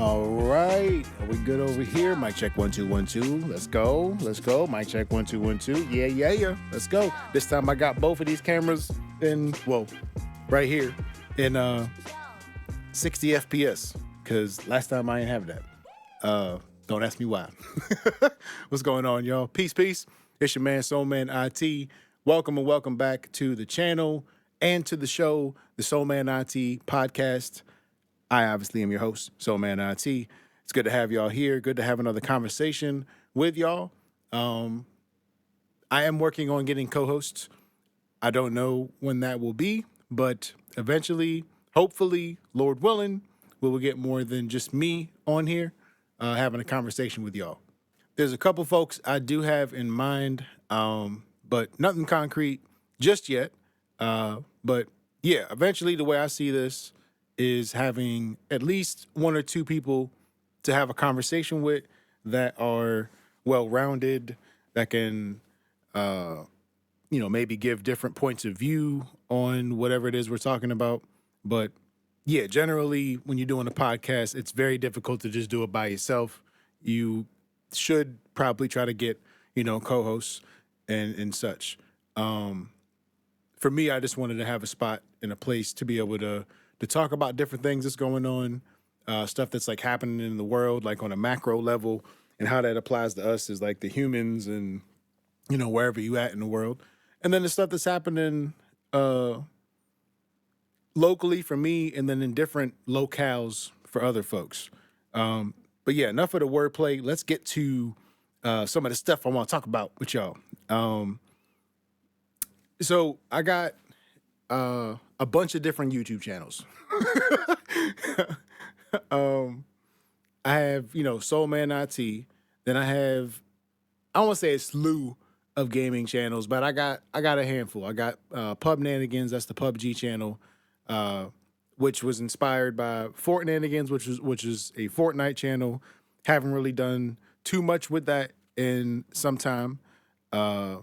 All right. Are we good over here? Mic check 1 2 1 2. Let's go. Mic check 1 2 1 2. Yeah. Let's go. This time I got both of these cameras right here in 60 FPS. Cause last time I didn't have that. Don't ask me why. What's going on, y'all? Peace. It's your man SoulMan IT. Welcome back to the channel and to the show, the SoulMan IT podcast. I obviously am your host, SoulMan IT. It's good to have y'all here. Good to have another conversation with y'all. I am working on getting co-hosts. I don't know when that will be, but eventually, hopefully, Lord willing, we will get more than just me on here having a conversation with y'all. There's a couple folks I do have in mind, but nothing concrete just yet. But yeah, eventually the way I see this is having at least one or two people to have a conversation with that are well-rounded, that can, maybe give different points of view on whatever it is we're talking about. But yeah, generally when you're doing a podcast, it's very difficult to just do it by yourself. You should probably try to get, co-hosts and such. For me, I just wanted to have a spot and a place to be able to talk about different things that's going on, stuff that's like happening in the world, like on a macro level, and how that applies to us as like the humans and, wherever you at in the world. And then the stuff that's happening locally for me and then in different locales for other folks. But yeah, enough of the wordplay. Let's get to some of the stuff I want to talk about with y'all. So I got a bunch of different YouTube channels. I have, SoulMan IT. Then I have, I don't want to say a slew of gaming channels, but I got a handful. I got Pubnanigans, that's the PUBG channel, which was inspired by Fortnanigans, which is a Fortnite channel. Haven't really done too much with that in some time. I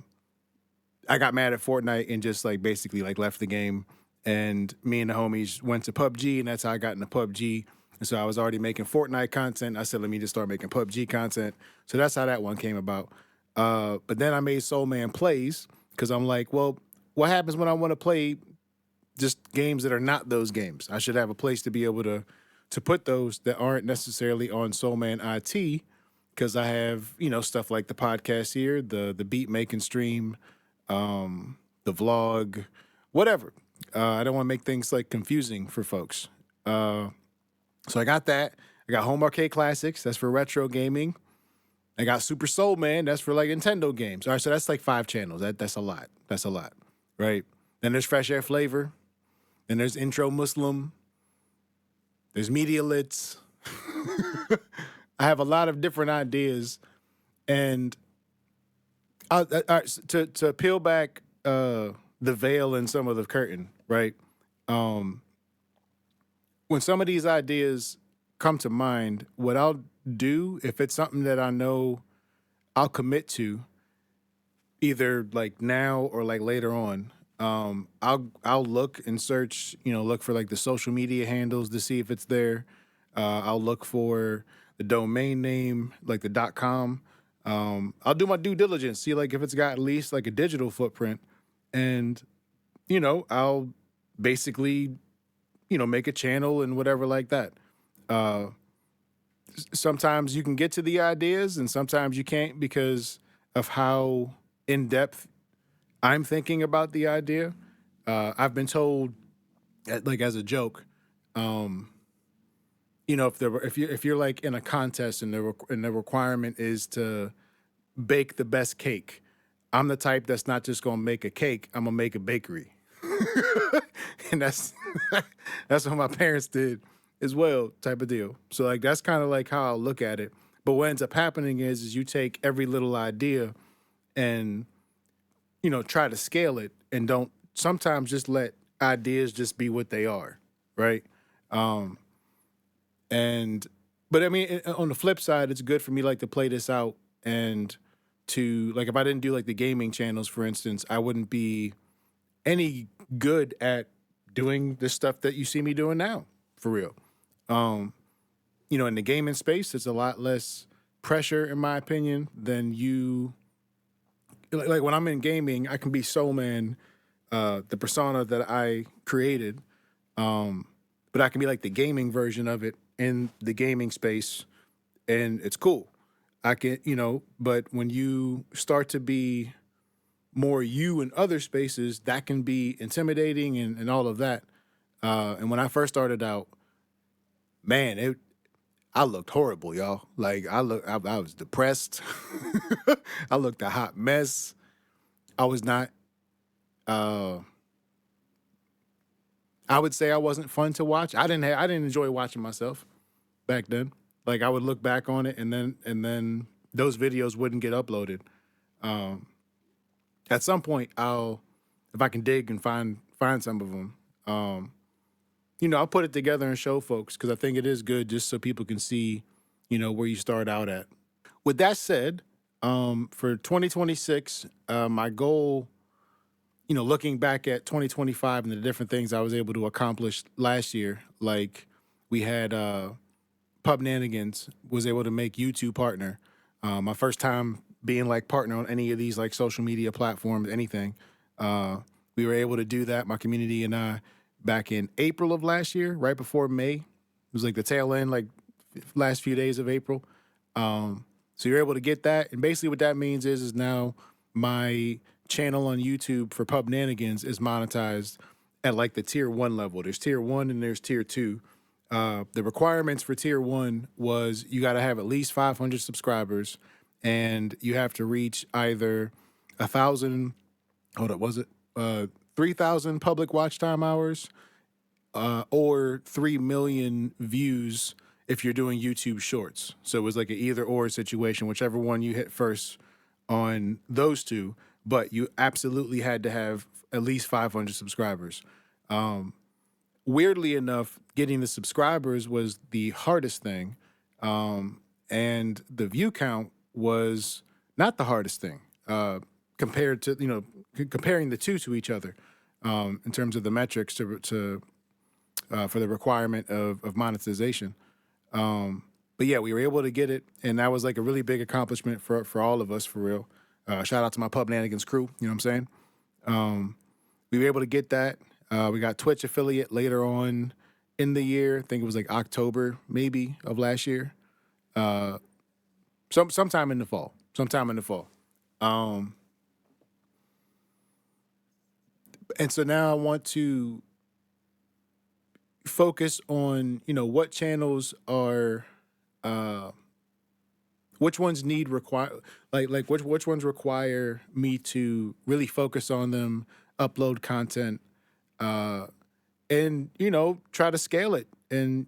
got mad at Fortnite and just like basically like left the game. And me and the homies went to PUBG, and that's how I got into PUBG. And so I was already making Fortnite content. I said, let me just start making PUBG content. So that's how that one came about. But then I made SoulMan Plays because I'm like, well, what happens when I want to play just games that are not those games? I should have a place to be able to put those that aren't necessarily on SoulMan IT, because I have, stuff like the podcast here, the beat making stream, the vlog, whatever. I don't want to make things like confusing for folks. So I got that. I got Home Arcade Classics. That's for retro gaming. I got Super Soul Man. That's for like Nintendo games. All right, so that's like 5 channels. That's a lot. That's a lot, right? Then there's Fresh Air Flavor. Then there's Intro Muslim. There's Media Lits. I have a lot of different ideas, and to peel back the veil and some of the curtain, right? When some of these ideas come to mind, what I'll do, if it's something that I know I'll commit to, either like now or like later on, I'll look and search, look for like the social media handles to see if it's there. I'll look for the domain name, like the .com. I'll do my due diligence, see like if it's got at least like a digital footprint, and I'll basically make a channel and whatever like that. Sometimes you can get to the ideas and sometimes you can't because of how in depth I'm thinking about the idea. I've been told, like as a joke, if you're like in a contest and the requirement is to bake the best cake, I'm the type that's not just gonna make a cake. I'm gonna make a bakery, and that's what my parents did as well, type of deal. So like that's kind of like how I look at it. But what ends up happening is you take every little idea and try to scale it, and don't sometimes just let ideas just be what they are, right? But I mean, on the flip side, it's good for me like to play this out and to like, if I didn't do like the gaming channels, for instance, I wouldn't be any good at doing the stuff that you see me doing now, for real. in the gaming space, it's a lot less pressure, in my opinion, than you. Like when I'm in gaming, I can be SoulMan, the persona that I created, but I can be like the gaming version of it in the gaming space, and it's cool. I can, but when you start to be more you in other spaces, that can be intimidating and all of that. And when I first started out, man, I looked horrible, y'all. Like I was depressed. I looked a hot mess. I was not. Uh, I would say I wasn't fun to watch. I didn't enjoy watching myself back then. Like I would look back on it, and then those videos wouldn't get uploaded. Um, at some point, if I can dig and find some of them, I'll put it together and show folks because I think it is good just so people can see, where you start out at. With that said, for 2026, my goal, looking back at 2025 and the different things I was able to accomplish last year, like we had Pubnanigans was able to make YouTube partner. My first time being like partner on any of these like social media platforms, anything. We were able to do that, my community and I, back in April of last year, right before May. It was like the tail end, like last few days of April. So you're able to get that. And basically what that means is now my channel on YouTube for Pubnanigans is monetized at like the tier 1 level. There's tier 1 and there's tier 2. The requirements for tier 1 was you got to have at least 500 subscribers and you have to reach either 1,000, 3,000 public watch time hours or 3 million views if you're doing YouTube shorts. So it was like an either or situation, whichever one you hit first on those two, but you absolutely had to have at least 500 subscribers. Weirdly enough, getting the subscribers was the hardest thing. And the view count was not the hardest thing compared to, comparing the two to each other in terms of the metrics to for the requirement of monetization. But yeah, we were able to get it, and that was like a really big accomplishment for all of us, for real. Shout out to my Pubnanigans crew, you know what I'm saying? We were able to get that. We got Twitch affiliate later on in the year. I think it was like October, maybe, of last year. Sometime in the fall. And so now I want to focus on, what channels are, which ones which ones require me to really focus on them, upload content, and, try to scale it and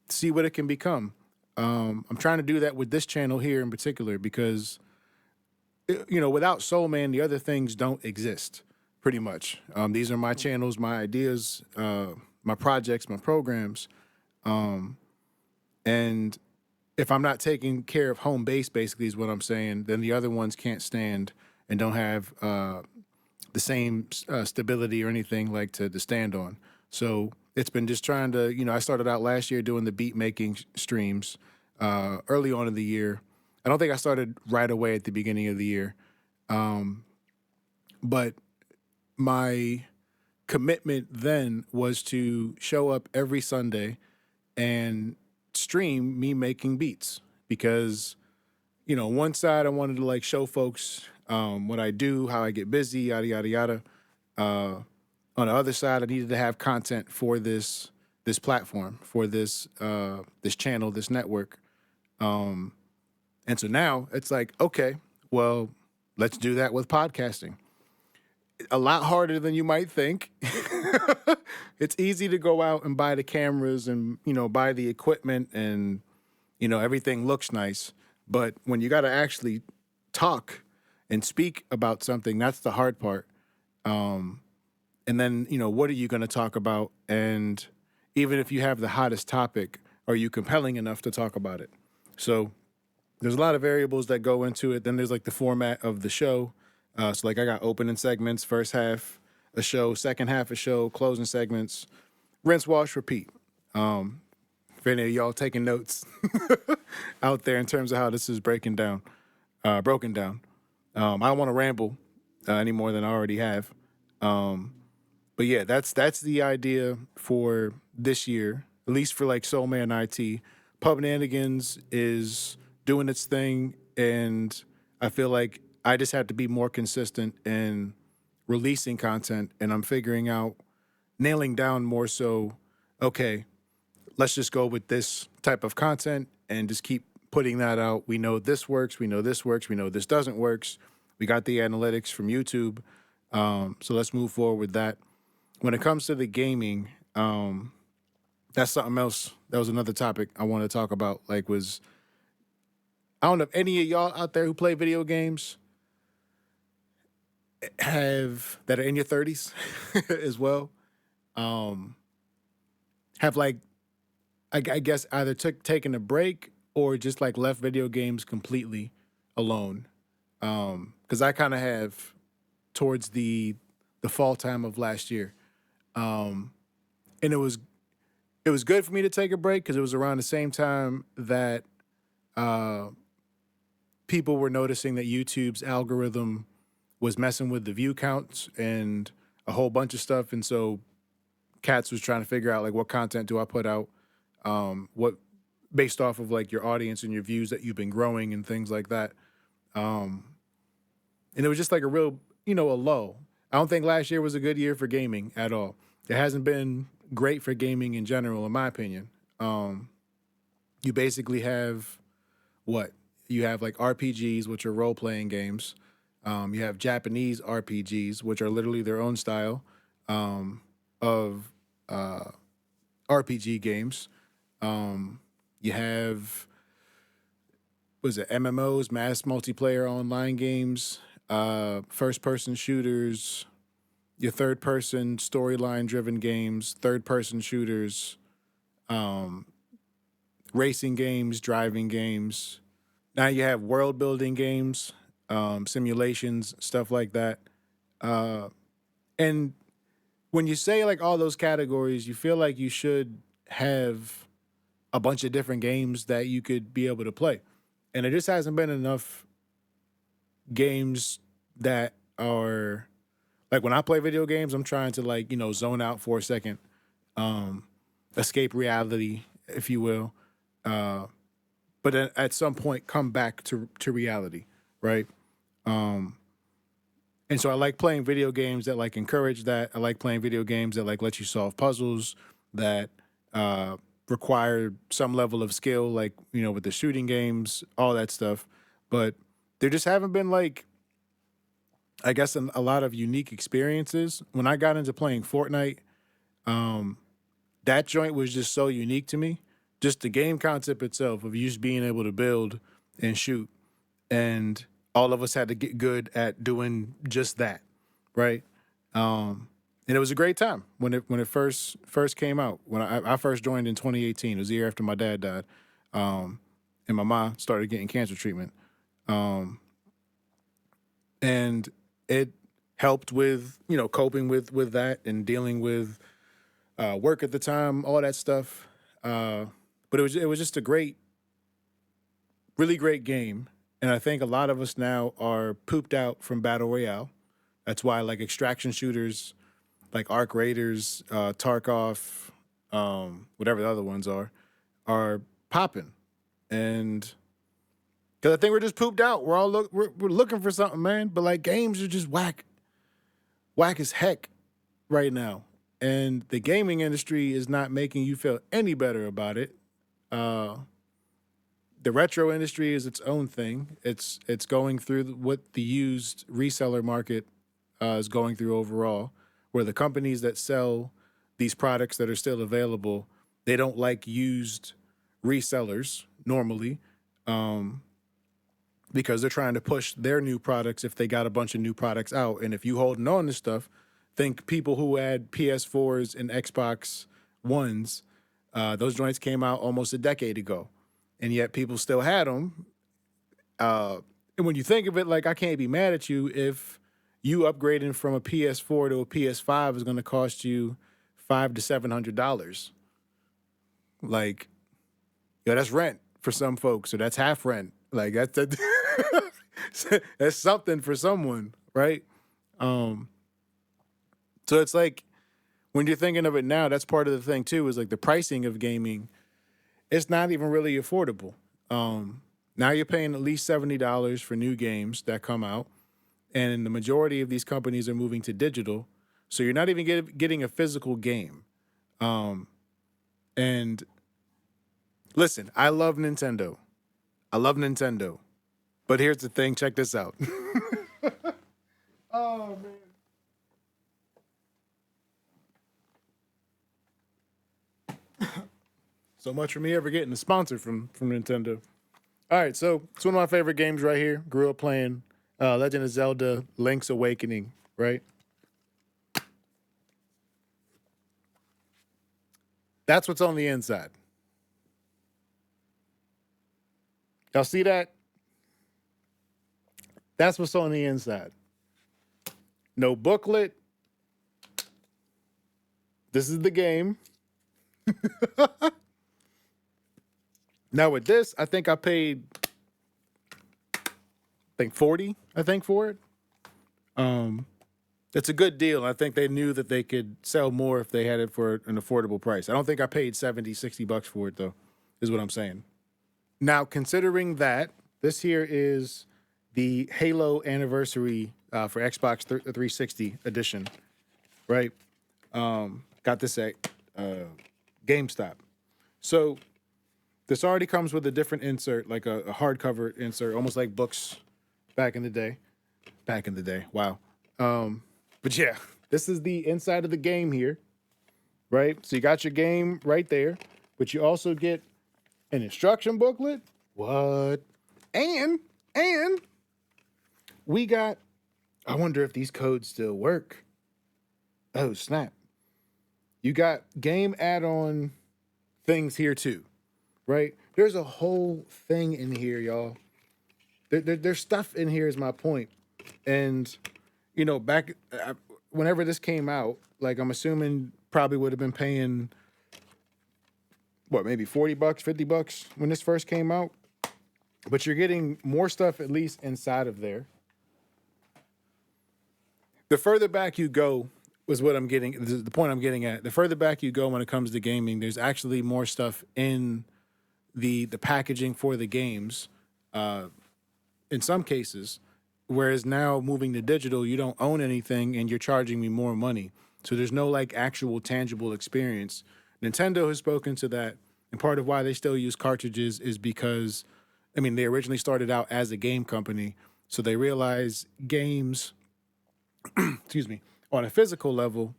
see what it can become. I'm trying to do that with this channel here in particular because, without SoulMan, the other things don't exist pretty much. These are my channels, my ideas, my projects, my programs. And if I'm not taking care of home base, basically is what I'm saying, then the other ones can't stand and don't have the same stability or anything like to stand on. So it's been just trying to, I started out last year doing the beat making streams early on in the year. I don't think I started right away at the beginning of the year. But my commitment then was to show up every Sunday and stream me making beats because, one side I wanted to like show folks what I do, how I get busy, yada, yada, yada. On the other side, I needed to have content for this platform, for this channel, this network. And so now it's like, okay, well, let's do that with podcasting. A lot harder than you might think. It's easy to go out and buy the cameras and, buy the equipment and, everything looks nice. But when you got to actually talk and speak about something, that's the hard part. And then, what are you going to talk about? And even if you have the hottest topic, are you compelling enough to talk about it? So there's a lot of variables that go into it. Then there's like the format of the show. So like I got opening segments, first half a show, second half a show, closing segments, rinse, wash, repeat. For any of y'all taking notes out there in terms of how this is broken down. I don't want to ramble any more than I already have. But yeah, that's the idea for this year, at least for like SoulMan IT. Pubnanigans is doing its thing, and I feel like I just have to be more consistent in releasing content, and I'm figuring out, nailing down more so, okay, let's just go with this type of content and just keep putting that out. We know this works, we know this works, we know this doesn't works. We got the analytics from YouTube. So let's move forward with that. When it comes to the gaming, that's something else. That was another topic I wanted to talk about. I don't know if any of y'all out there who play video games that are in your 30s as well, have I guess either taken a break or just like left video games completely alone. Because I kind of have towards the fall time of last year, and it was good for me to take a break because it was around the same time that people were noticing that YouTube's algorithm was messing with the view counts and a whole bunch of stuff, and so Cats was trying to figure out like what content do I put out, what based off of like your audience and your views that you've been growing and things like that. And it was just like a real, a lull. I don't think last year was a good year for gaming at all. It hasn't been great for gaming in general, in my opinion. You basically have you have like RPGs, which are role playing games. You have Japanese RPGs, which are literally their own style of RPG games. You have, MMOs, mass multiplayer online games, first-person shooters, your third-person storyline-driven games, third-person shooters, racing games, driving games. Now you have world-building games, simulations, stuff like that. And when you say like all those categories, you feel like you should have a bunch of different games that you could be able to play. And there just hasn't been enough games that are like, when I play video games, I'm trying to zone out for a second, escape reality, if you will. But then at some point come back to reality, right? And so I like playing video games that like encourage that. I like playing video games that like let you solve puzzles that require some level of skill, like, with the shooting games, all that stuff. But there just haven't been like, I guess, a lot of unique experiences. When I got into playing Fortnite, that joint was just so unique to me. Just the game concept itself of you just being able to build and shoot. And all of us had to get good at doing just that, right? And it was a great time when it first came out. When I first joined in 2018, it was the year after my dad died, and my mom started getting cancer treatment, and it helped with coping with that and dealing with work at the time, all that stuff. But it was just a really great game, and I think a lot of us now are pooped out from Battle Royale. That's why like extraction shooters, like Arc Raiders, Tarkov, whatever the other ones are popping, and because I think we're just pooped out. We're all we're looking for something, man. But like games are just whack as heck right now, and the gaming industry is not making you feel any better about it. The retro industry is its own thing. It's going through what the used reseller market is going through overall, where the companies that sell these products that are still available, they don't like used resellers normally, because they're trying to push their new products if they got a bunch of new products out. And if you holding on to stuff, think people who had PS4s and Xbox Ones, those joints came out almost a decade ago, and yet people still had them. And when you think of it, like, I can't be mad at you if you upgrading from a PS4 to a PS5 is going to cost you $500 to $700. Like, Yo, that's rent for some folks, or that's half rent. Like that's something for someone, right? Um, so it's like when you're thinking of it now, that's part of the thing too. Is like the pricing of gaming. It's not even really affordable. Now you're paying at least $70 for new games that come out, and the majority of these companies are moving to digital. So you're not even getting a physical game. And listen, I love Nintendo. I love Nintendo. But here's the thing. Check this out. Oh, man. So much for me ever getting a sponsor from Nintendo. All right, so it's one of my favorite games right here. Grew up playing Legend of Zelda Link's Awakening, right? That's what's on the inside. Y'all see that? That's what's on the inside. No booklet. This is the game. Now with this, I think I paid, I think 40, I think for it. It's a good deal. I think they knew that they could sell more if they had it for an affordable price. I don't think I paid 70, 60 bucks for it though, is what I'm saying. Now, considering that, this here is the Halo anniversary for Xbox 360 edition, right? Got this at GameStop. So this already comes with a different insert, like a hardcover insert, almost like books back in the day. Back in the day, wow. But yeah, this is the inside of the game here, right? So you got your game right there, but you also get an instruction booklet. What? And we got, I wonder if these codes still work. Oh, snap. You got game add-on things here too, right? There's a whole thing in here, y'all. There's stuff in here is my point. And, you know, back whenever this came out, like I'm assuming probably would have been paying, what, maybe 40 bucks, 50 bucks when this first came out. But you're getting more stuff at least inside of there. The further back you go was what I'm getting, the point I'm getting at. The further back you go when it comes to gaming, there's actually more stuff in the packaging for the games in some cases. Whereas now moving to digital, you don't own anything and you're charging me more money. So there's no like actual tangible experience. Nintendo has spoken to that. And part of why they still use cartridges is because, I mean, they originally started out as a game company. So they realize games, excuse me, on a physical level,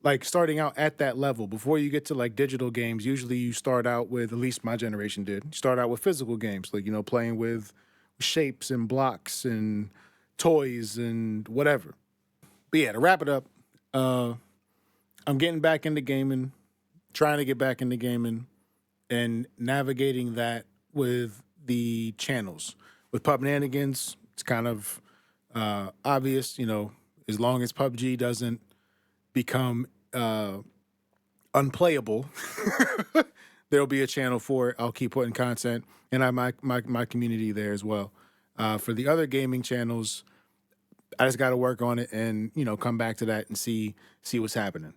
like starting out at that level, before you get to like digital games, usually you start out with, at least my generation did, you start out with physical games, like, you know, playing with shapes and blocks and toys and whatever. But yeah, to wrap it up, I'm getting back into gaming, trying to get back into gaming and navigating that with the channels. With Pubnanigans, it's kind of obvious, you know, as long as PUBG doesn't become unplayable, there'll be a channel for it. I'll keep putting content, and I have my community there as well. For the other gaming channels, I just got to work on it and, you know, come back to that and see what's happening.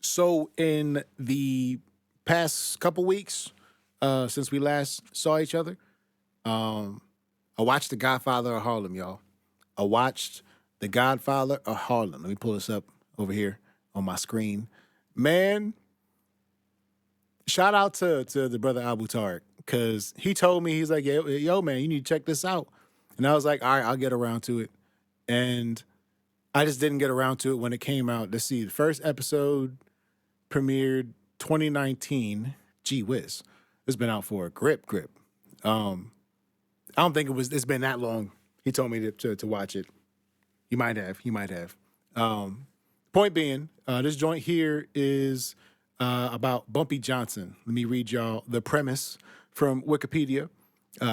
So in the past couple weeks, since we last saw each other, I watched The Godfather of Harlem, y'all. I watched The Godfather of Harlem. Let me pull this up over here on my screen. Man, shout out to the brother Abu Tariq, because he told me, he's like, yo, man, you need to check this out. And I was like, all right, I'll get around to it. And I just didn't get around to it when it came out. Let's see, the first episode premiered 2019. Gee whiz. It's been out for a grip. I don't think it's been that long. He told me to watch it. You might have. Point being, this joint here is about Bumpy Johnson. Let me read y'all the premise from Wikipedia.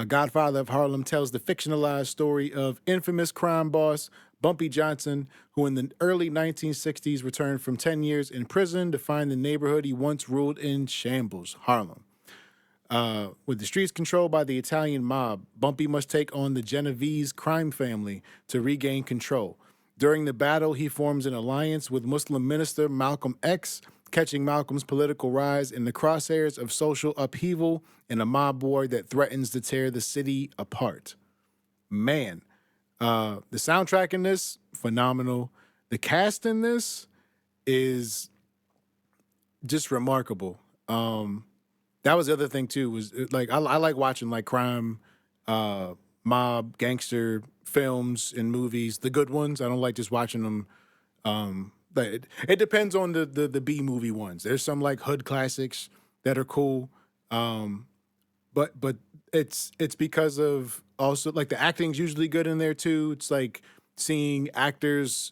Godfather of Harlem tells the fictionalized story of infamous crime boss Bumpy Johnson, who in the early 1960s returned from 10 years in prison to find the neighborhood he once ruled in shambles, Harlem. With the streets controlled by the Italian mob, Bumpy must take on the Genovese crime family to regain control. During the battle, he forms an alliance with Muslim minister Malcolm X, catching Malcolm's political rise in the crosshairs of social upheaval and a mob war that threatens to tear the city apart. Man, the soundtrack in this, phenomenal. The cast in this is just remarkable. That was the other thing too. Was like I like watching like crime, mob, gangster films and movies. The good ones. I don't like just watching them. But it depends on the B movie ones. There's some like hood classics that are cool. But it's because of also like the acting's usually good in there too. It's like seeing actresses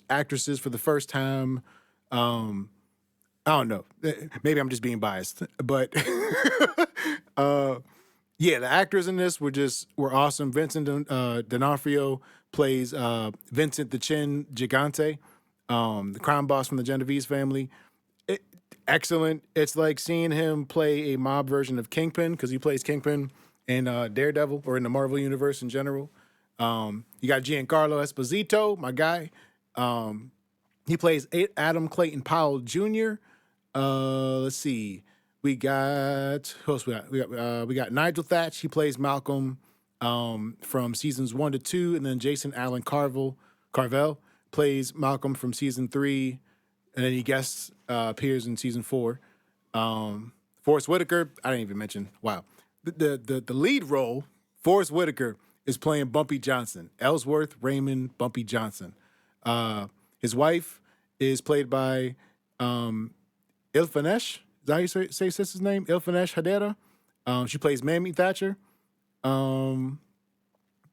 for the first time. I don't know. Maybe I'm just being biased, but yeah, the actors in this were awesome. Vincent D'Onofrio plays Vincent the Chin Gigante, the crime boss from the Genovese family. Excellent. It's like seeing him play a mob version of Kingpin because he plays Kingpin in Daredevil or in the Marvel universe in general. You got Giancarlo Esposito, my guy. He plays Adam Clayton Powell Jr. Let's see. We got who else we got Nigel Thatch. He plays Malcolm from seasons 1 to 2, and then Jason Allen Carvel plays Malcolm from season 3, and then he guest appears in season 4. Forrest Whitaker, I didn't even mention. Wow, the lead role, Forrest Whitaker is playing Bumpy Johnson, Ellsworth Raymond Bumpy Johnson. His wife is played by Ilfanesh. Is that how you say sister's name? Ilfanesh Hadera. She plays Mamie Thatcher. Yeah,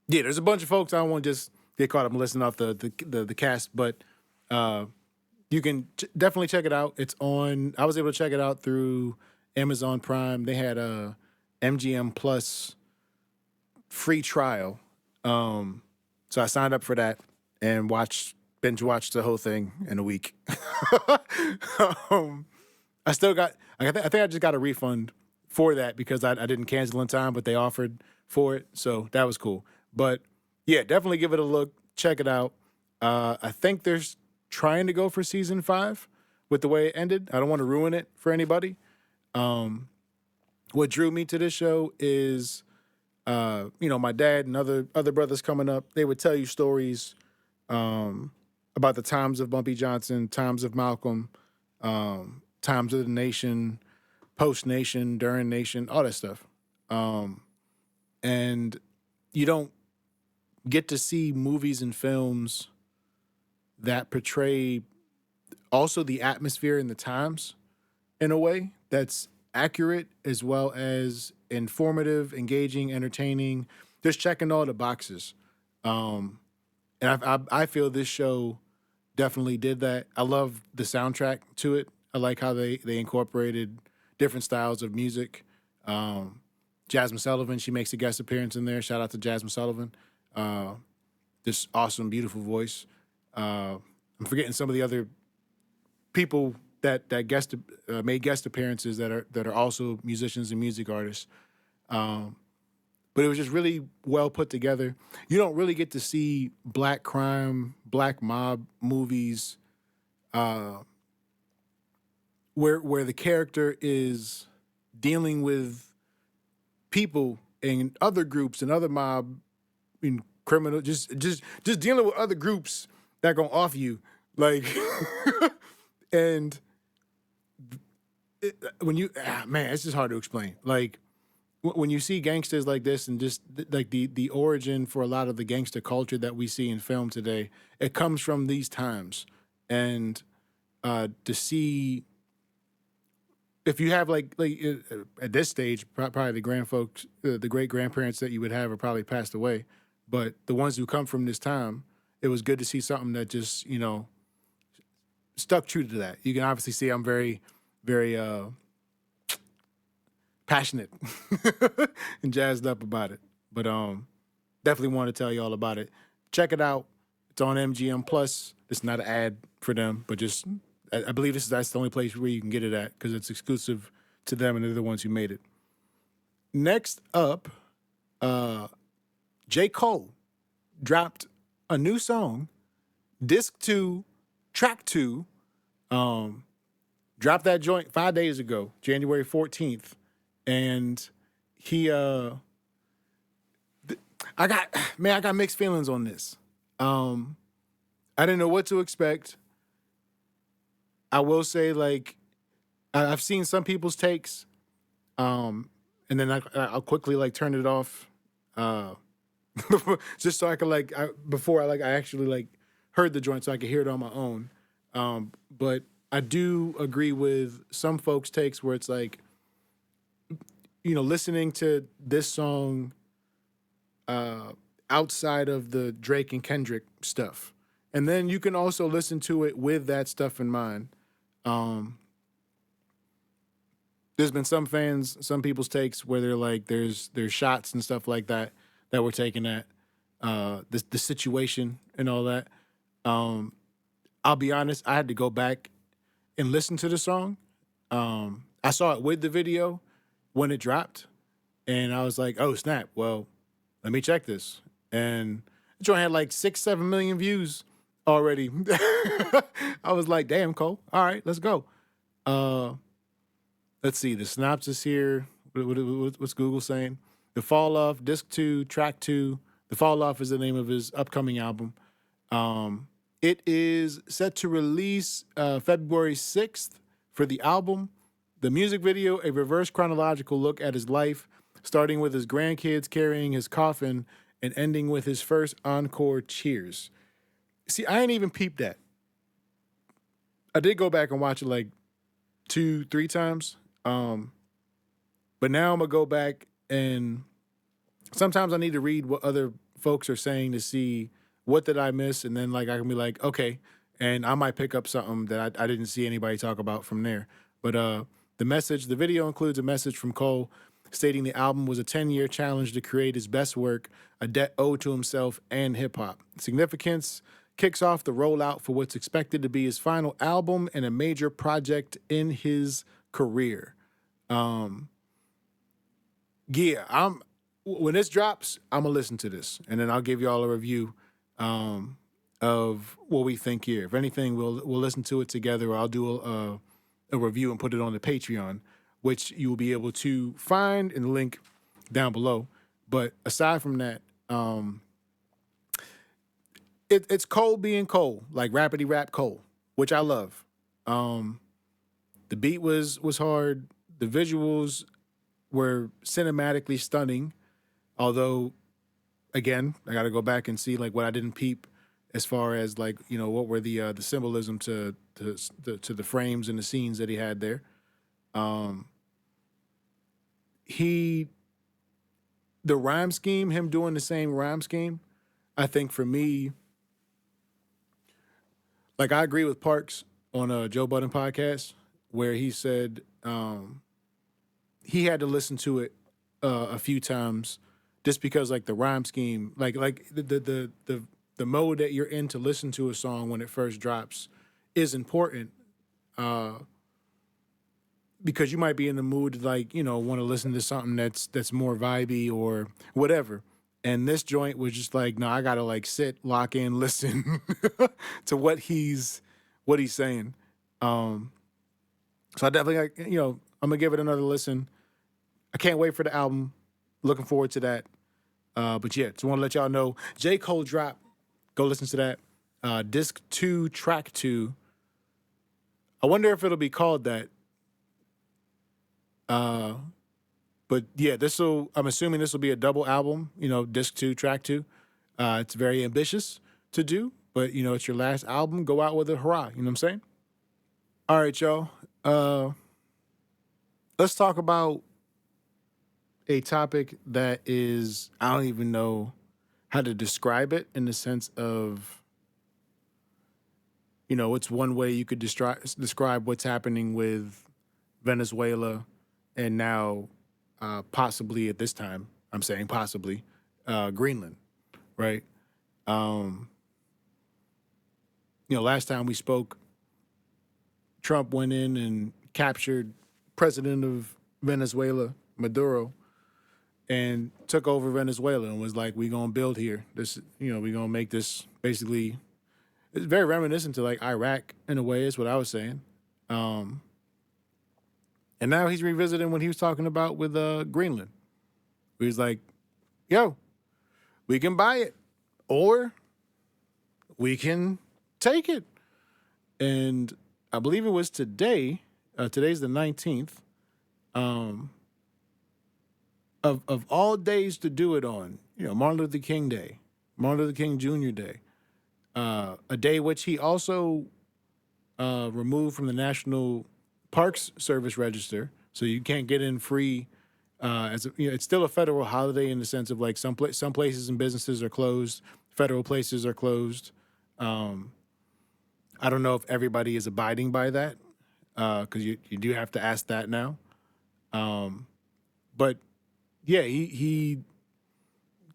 there's a bunch of folks. I don't want to just get caught up listening off the cast, but you can definitely check it out. It's on. I was able to check it out through Amazon Prime. They had a MGM Plus free trial, so I signed up for that and binge watched the whole thing in a week. I still got. I think I just got a refund for that because I didn't cancel in time, but they offered for it, so that was cool. But yeah, definitely give it a look. Check it out. I think they're trying to go for season 5 with the way it ended. I don't want to ruin it for anybody. What drew me to this show is, my dad and other brothers coming up. They would tell you stories about the times of Bumpy Johnson, times of Malcolm, times of the Nation, post Nation, during Nation, all that stuff. And you don't get to see movies and films that portray also the atmosphere and the times in a way that's accurate as well as informative, engaging, entertaining, just checking all the boxes. And I feel this show definitely did that. I love the soundtrack to it. I like how they incorporated different styles of music. Jasmine Sullivan, she makes a guest appearance in there. Shout out to Jasmine Sullivan. This awesome, beautiful voice. I'm forgetting some of the other people that made guest appearances that are also musicians and music artists. But it was just really well put together. You don't really get to see black crime, black mob movies where the character is dealing with people and other groups and other mob and criminal, just dealing with other groups that gonna off you, like, and when you man, it's just hard to explain. Like when you see gangsters like this and just like the origin for a lot of the gangster culture that we see in film today, it comes from these times, and to see. If you have like at this stage, probably the great grandparents that you would have are probably passed away, but the ones who come from this time, it was good to see something that just stuck true to that. You can obviously see I'm very, very passionate and jazzed up about it, but definitely want to tell you all about it. Check it out. It's on MGM Plus. It's not an ad for them, but just. I believe that's the only place where you can get it at because it's exclusive to them and they're the ones who made it. Next up, J. Cole dropped a new song, disc 2, track 2. Dropped that joint 5 days ago, January 14th. And he I got mixed feelings on this. I didn't know what to expect. I will say, like, I've seen some people's takes, and then I'll quickly like turn it off, just so I could before I actually like heard the joint, so I could hear it on my own. But I do agree with some folks' takes where it's like, listening to this song outside of the Drake and Kendrick stuff. And then you can also listen to it with that stuff in mind. There's been some people's takes where they're like, there's shots and stuff like that we're taking at the situation and all that. I'll be honest, I had to go back and listen to the song. I saw it with the video when it dropped, and I was like, oh snap, well, let me check this. And the joint had like 6-7 million views already. I was like, damn, Cole. All right, let's go. Let's see, the synopsis here. What's Google saying? The Fall Off, disc 2, track 2. The Fall Off is the name of his upcoming album. It is set to release February 6th for the album. The music video, a reverse chronological look at his life, starting with his grandkids carrying his coffin and ending with his first encore cheers. See, I ain't even peeped that. I did go back and watch it like 2-3 times. But now I'm going to go back, and sometimes I need to read what other folks are saying to see what did I miss, and then like I can be like, okay, and I might pick up something that I didn't see anybody talk about from there. But the video includes a message from Cole stating the album was a 10-year challenge to create his best work, a debt owed to himself and hip-hop. Significance kicks off the rollout for what's expected to be his final album and a major project in his career. When this drops, I'm gonna listen to this, and then I'll give y'all a review of what we think here. If anything, we'll listen to it together, or I'll do a review and put it on the Patreon, which you will be able to find in the link down below. But aside from that, it's Cole being Cole, like rappity rap Cole, which I love. The beat was hard. The visuals were cinematically stunning, although, again, I got to go back and see like what I didn't peep as far as like, what were the symbolism to the frames and the scenes that he had there. The rhyme scheme, him doing the same rhyme scheme, I think for me, like I agree with Parks on a Joe Budden podcast where he said he had to listen to it a few times just because like the rhyme scheme, like the mode that you're in to listen to a song when it first drops is important. Because you might be in the mood to like, want to listen to something that's more vibey or whatever. And this joint was just like, no, I gotta like sit, lock in, listen to what he's saying. So I definitely I'm gonna give it another listen. I can't wait for the album. Looking forward to that. But yeah, just want to let y'all know J. Cole drop. Go listen to that. Disc 2, track 2. I wonder if it'll be called that. But yeah, I'm assuming this will be a double album, disc 2, track 2. It's very ambitious to do, but it's your last album. Go out with a hurrah. You know what I'm saying? All right, y'all. Let's talk about a topic that is, I don't even know how to describe it in the sense of, it's one way you could describe what's happening with Venezuela and now possibly at this time, I'm saying possibly, Greenland, right? Last time we spoke, Trump went in and captured President of Venezuela, Maduro, and took over Venezuela and was like, "We gonna build here. We gonna make this basically." It's very reminiscent to like Iraq in a way. Is what I was saying. Um, and now he's revisiting what he was talking about with Greenland. He's like, "Yo, we can buy it, or we can take it." And I believe it was today. Today's the 19th. Um, of all days to do it on, Martin Luther King Day, Martin Luther King Jr. Day, a day which he also removed from the National Parks Service register, so you can't get in free. It's still a federal holiday in the sense of like some places and businesses are closed, federal places are closed. I don't know if everybody is abiding by that, because you do have to ask that now. But yeah, he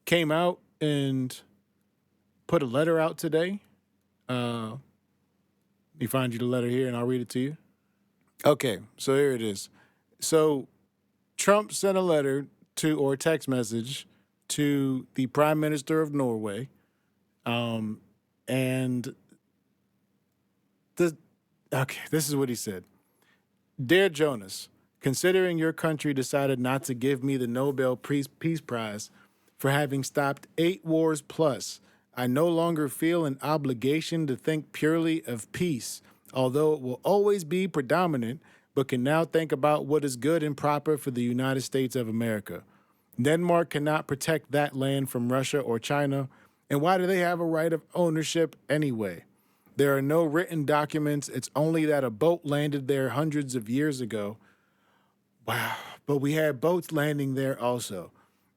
came out and put a letter out today. Let me find you the letter here and I'll read it to you. Okay, so here it is. So Trump sent a letter or a text message to the Prime Minister of Norway. And this is what he said. Dear Jonas, considering your country decided not to give me the Nobel Peace Prize for having stopped 8 wars plus, I no longer feel an obligation to think purely of peace, although it will always be predominant, but can now think about what is good and proper for the United States of America. Denmark cannot protect that land from Russia or China, and why do they have a right of ownership anyway? There are no written documents. It's only that a boat landed there hundreds of years ago. Wow, but we had boats landing there also.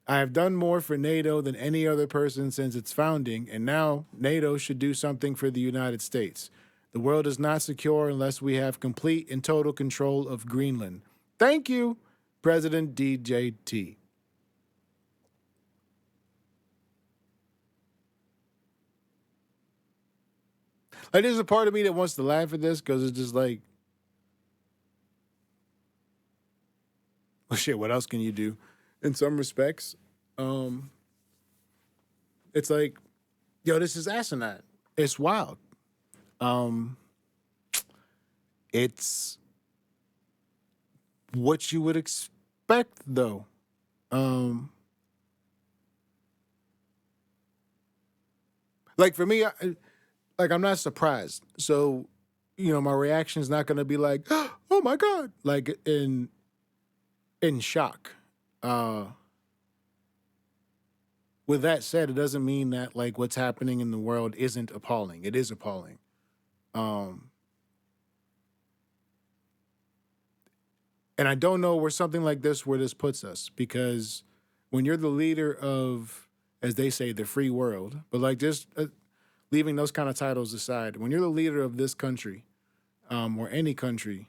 I have done more for NATO than any other person since its founding, and now NATO should do something for the United States. The world is not secure unless we have complete and total control of Greenland. Thank you, President DJT. Like, there's a part of me that wants to laugh at this because it's just like, well, shit, what else can you do? In some respects, it's like, yo, this is asinine. It's wild. It's what you would expect, though. Like for me, I'm not surprised. So, my reaction is not going to be like, "Oh my god," like in shock. With that said, it doesn't mean that like what's happening in the world isn't appalling. It is appalling. Um, and I don't know where this puts us, because when you're the leader of, as they say, the free world, but like just leaving those kind of titles aside, when you're the leader of this country, or any country,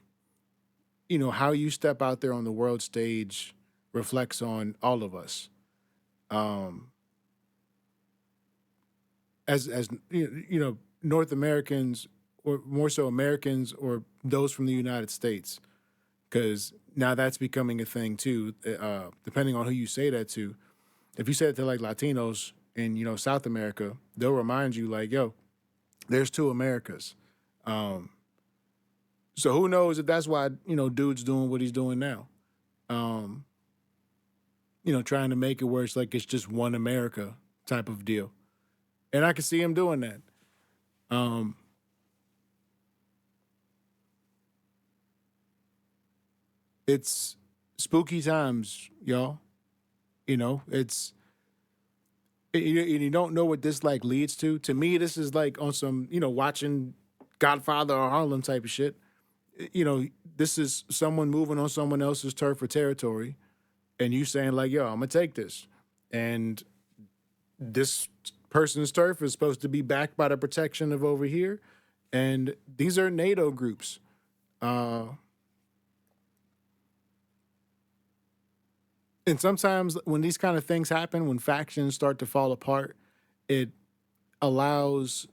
how you step out there on the world stage reflects on all of us. Um, as North Americans, or more so Americans, or those from the United States, because now that's becoming a thing too. Depending on who you say that to, if you say it to like Latinos in South America, they'll remind you like, yo, there's two Americas. So who knows if that's why dude's doing what he's doing now. Trying to make it where it's like it's just one America type of deal, and I can see him doing that. Um, it's spooky times, y'all. It's you don't know what this like leads to. To me, this is like on some watching Godfather or Harlem type of shit. This is someone moving on someone else's turf or territory, and you saying like, "Yo, I'm gonna take this," and this person's turf is supposed to be backed by the protection of over here, and these are NATO groups. Uh, and sometimes when these kind of things happen, when factions start to fall apart, it allows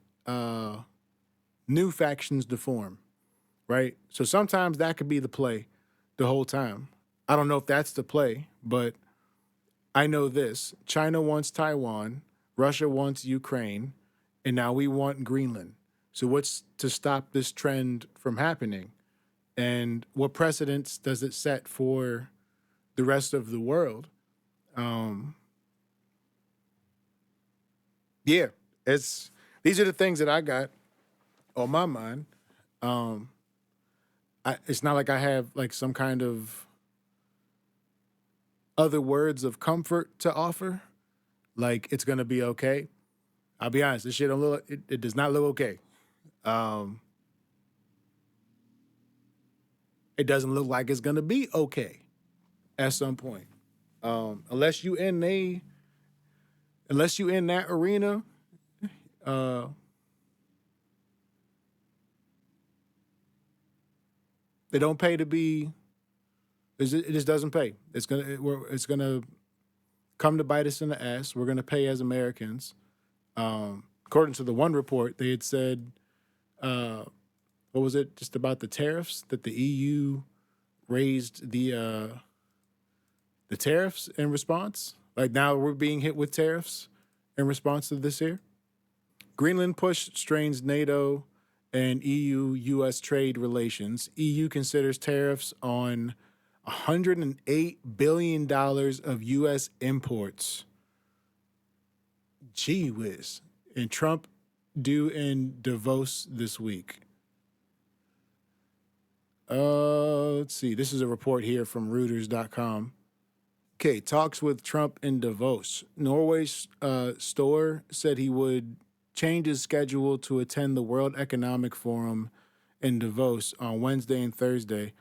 new factions to form, right? So sometimes that could be the play the whole time. I don't know if that's the play, but I know this. China wants Taiwan, Russia wants Ukraine, and now we want Greenland. So what's to stop this trend from happening? And what precedents does it set for the rest of the world? Um, yeah, it's these are the things that I got on my mind. Um, it's not like I have like some kind of other words of comfort to offer. Like it's gonna be okay. I'll be honest, this shit don't look. It does not look okay. Um, it doesn't look like it's gonna be okay at some point. Unless you in that arena, uh, they don't pay to be. It just doesn't pay. It's gonna come to bite us in the ass. We're gonna pay as Americans. According to the one report, they had said, uh, what was it? Just about the tariffs that the EU raised the tariffs in response. Like now we're being hit with tariffs in response to this here. Greenland push strains NATO and EU US trade relations. EU considers tariffs on $108 billion of US imports. Gee whiz. And Trump due in Davos this week. Let's see. This is a report here from Reuters.com. Okay, talks with Trump in Davos. Norway's Store said he would change his schedule to attend the World Economic Forum in Davos on Wednesday and Thursday,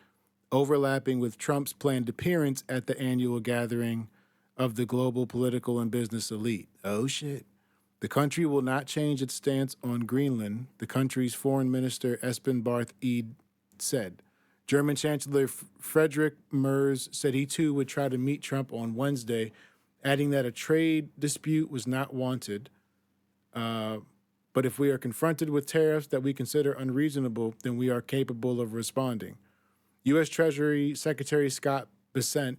overlapping with Trump's planned appearance at the annual gathering of the global political and business elite. Oh, shit. The country will not change its stance on Greenland, the country's foreign minister Espen Barth Eid said. German Chancellor Friedrich Merz said he too would try to meet Trump on Wednesday, adding that a trade dispute was not wanted. But if we are confronted with tariffs that we consider unreasonable, then we are capable of responding. U.S. Treasury Secretary Scott Bessent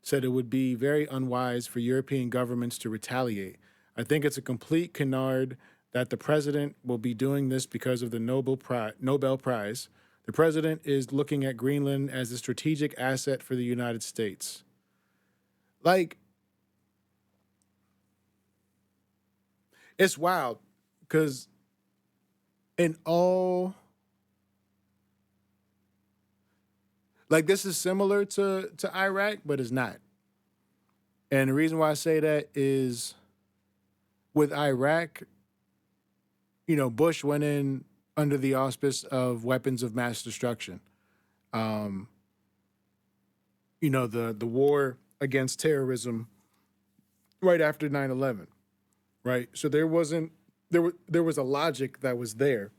said it would be very unwise for European governments to retaliate. I think it's a complete canard that the president will be doing this because of the Nobel Prize. The president is looking at Greenland as a strategic asset for the United States. Like, it's wild because in all, like, this is similar to Iraq, but it's not. And the reason why I say that is with Iraq, Bush went in under the auspice of weapons of mass destruction. The war against terrorism right after 9/11, right? So there was a logic that was there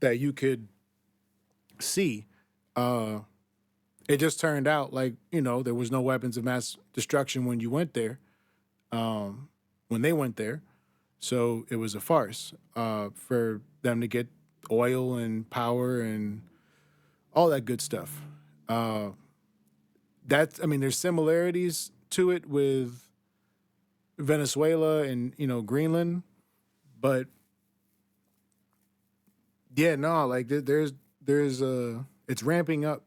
that you could see. It just turned out like, there was no weapons of mass destruction when you went there, when they went there. So it was a farce for them to get oil and power and all that good stuff. There's similarities to it with Venezuela and, Greenland. But yeah, no, like there's it's ramping up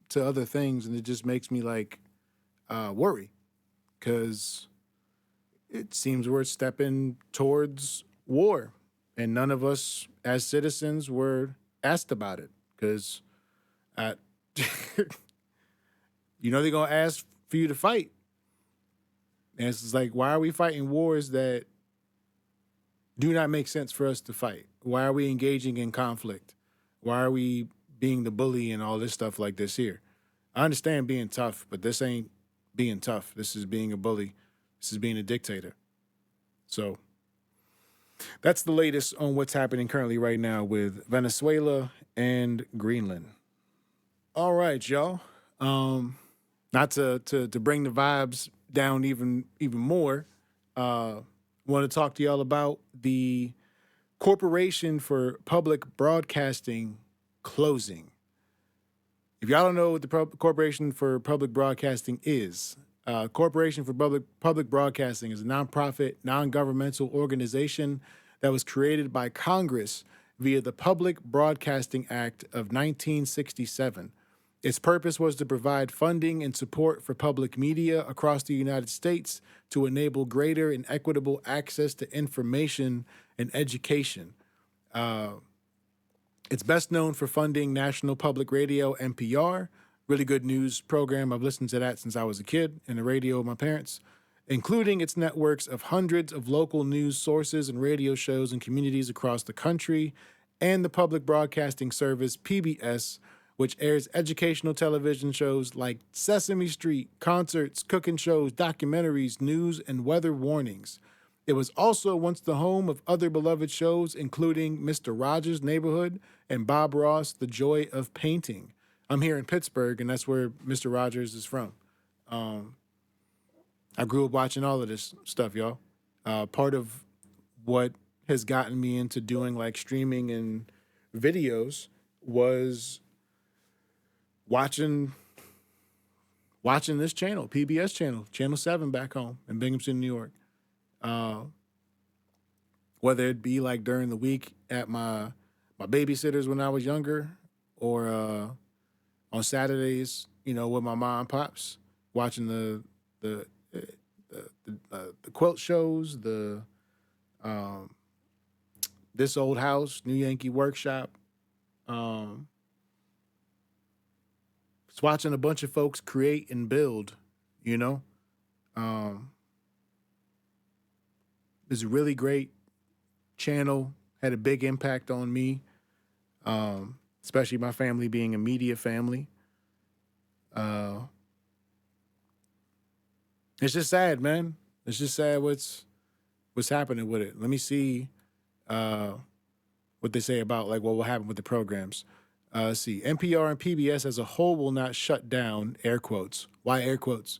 to other things, and it just makes me like worry because it seems we're stepping towards war, and none of us as citizens were asked about it because they're gonna ask for you to fight, and it's just like, why are we fighting wars that do not make sense for us to fight? Why are we engaging in conflict? Why are we being the bully and all this stuff like this here? I understand being tough, but this ain't being tough. This is being a bully. This is being a dictator. So that's the latest on what's happening currently right now with Venezuela and Greenland. All right, y'all. Not to bring the vibes down even more. Want to talk to y'all about the Corporation for Public Broadcasting closing. If y'all don't know what the Corporation for Public Broadcasting is, Corporation for Public Broadcasting is a nonprofit, non-governmental organization that was created by Congress via the Public Broadcasting Act of 1967. Its purpose was to provide funding and support for public media across the United States to enable greater and equitable access to information and education. It's best known for funding National Public Radio, NPR, really good news program. I've listened to that since I was a kid, and the radio of my parents, including its networks of hundreds of local news sources and radio shows in communities across the country, and the public broadcasting service, PBS, which airs educational television shows like Sesame Street, concerts, cooking shows, documentaries, news, and weather warnings. It was also once the home of other beloved shows, including Mr. Rogers' Neighborhood and Bob Ross' The Joy of Painting. I'm here in Pittsburgh, and that's where Mr. Rogers is from. I grew up watching all of this stuff, y'all. Part of what has gotten me into doing like streaming and videos was watching this channel, PBS channel, Channel 7 back home in Binghamton, New York. Whether it be like during the week at my babysitters when I was younger, or on Saturdays, with my mom and pops, watching the quilt shows, the This Old House, New Yankee Workshop. It's watching a bunch of folks create and build, It's a really great channel, had a big impact on me, especially my family being a media family. It's just sad, man. It's just sad what's happening with it. Let me see what they say about like what will happen with the programs. Let's see. NPR and PBS as a whole will not shut down, air quotes. Why air quotes?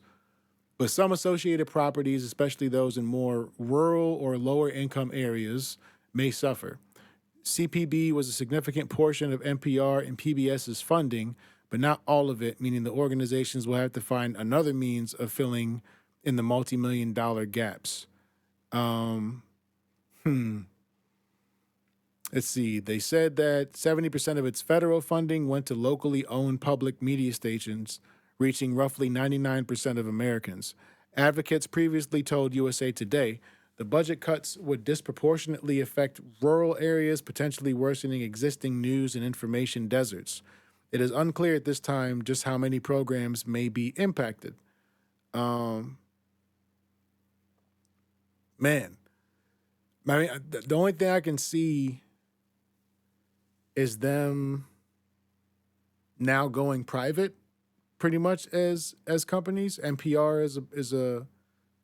But some associated properties, especially those in more rural or lower income areas, may suffer. CPB was a significant portion of NPR and PBS's funding, but not all of it, meaning the organizations will have to find another means of filling in the multi-million-dollar gaps. Let's see. They said that 70% of its federal funding went to locally owned public media stations, reaching roughly 99% of Americans. Advocates previously told USA Today the budget cuts would disproportionately affect rural areas, potentially worsening existing news and information deserts. It is unclear at this time just how many programs may be impacted. Man, I mean, the only thing I can see is them now going private, pretty much as companies. NPR is a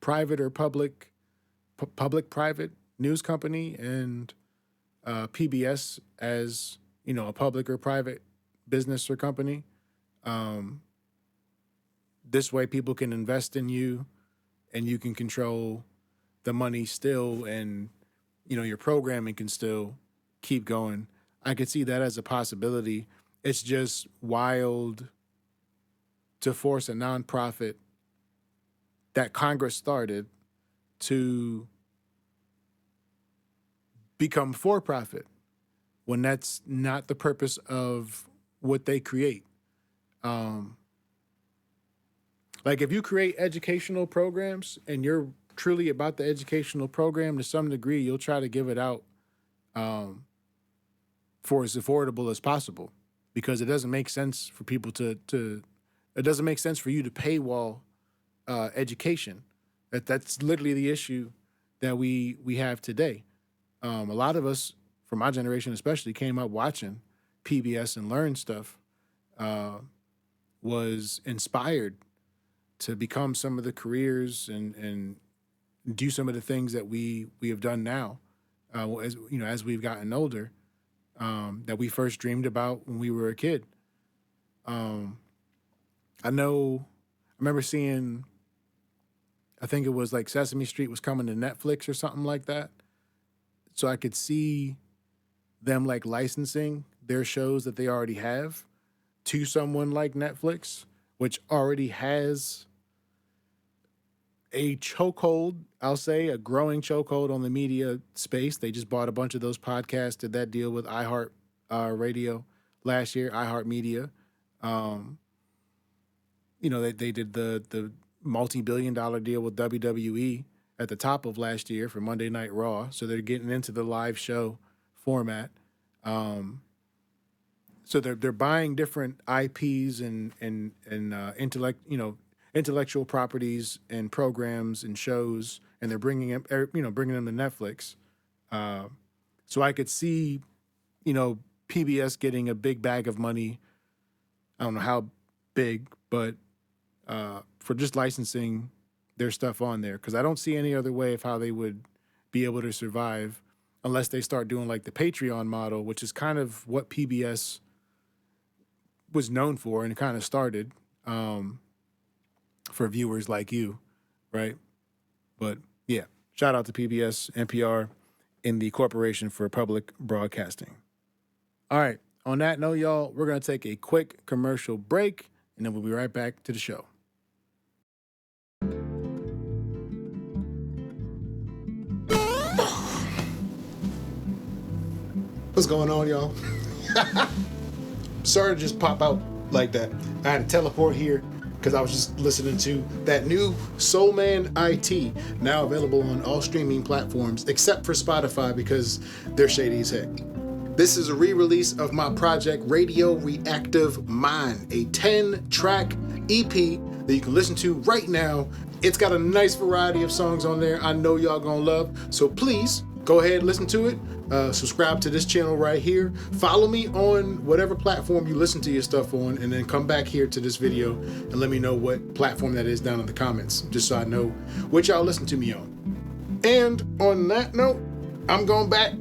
private or public-private news company, and PBS as a public or private business or company. This way, people can invest in you, and you can control the money still, and your programming can still keep going. I could see that as a possibility. It's just wild to force a nonprofit that Congress started to become for profit when that's not the purpose of what they create. Like if you create educational programs and you're truly about the educational program to some degree, you'll try to give it out for as affordable as possible, because it doesn't make sense for people it doesn't make sense for you to paywall education. That's literally the issue that we have today. A lot of us, from my generation especially, came up watching PBS and learned stuff, was inspired to become some of the careers and do some of the things that we have done now, as we've gotten older, that we first dreamed about when we were a kid. I remember seeing, I think it was like Sesame Street was coming to Netflix or something like that. So I could see them like licensing their shows that they already have to someone like Netflix, which already has a chokehold, I'll say, a growing chokehold on the media space. They just bought a bunch of those podcasts, did that deal with iHeart Radio last year, iHeart Media. They did the multi-billion-dollar deal with WWE at the top of last year for Monday Night Raw. So they're getting into the live show format. So they're buying different IPs and intellectual properties and programs and shows, and they're bringing them to Netflix. So I could see, PBS getting a big bag of money. I don't know how big, but for just licensing their stuff on there, because I don't see any other way of how they would be able to survive unless they start doing like the Patreon model, which is kind of what PBS was known for and kind of started for viewers like you, right? But yeah, shout out to PBS, NPR, and the Corporation for Public Broadcasting. All right, on that note, y'all, we're going to take a quick commercial break, and then we'll be right back to the show. What's going on, y'all? Sorry to just pop out like that. I had to teleport here because I was just listening to that new SoulMan IT, now available on all streaming platforms except for Spotify because they're shady as heck. This is a re-release of my project Radio Reactive Mind, a 10-track EP that you can listen to right now. It's got a nice variety of songs on there I know y'all gonna love, so please go ahead and listen to it. Subscribe to this channel right here. Follow me on whatever platform you listen to your stuff on, and then come back here to this video and let me know what platform that is down in the comments, just so I know what y'all listen to me on. And on that note, I'm going back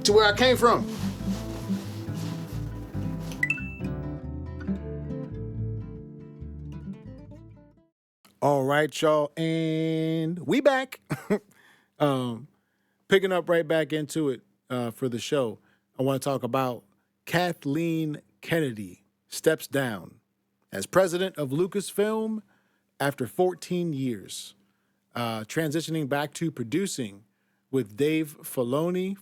to where I came from. All right, y'all, and we back. Picking up right back into it for the show, I want to talk about Kathleen Kennedy steps down as president of Lucasfilm after 14 years, transitioning back to producing with Dave Filoni,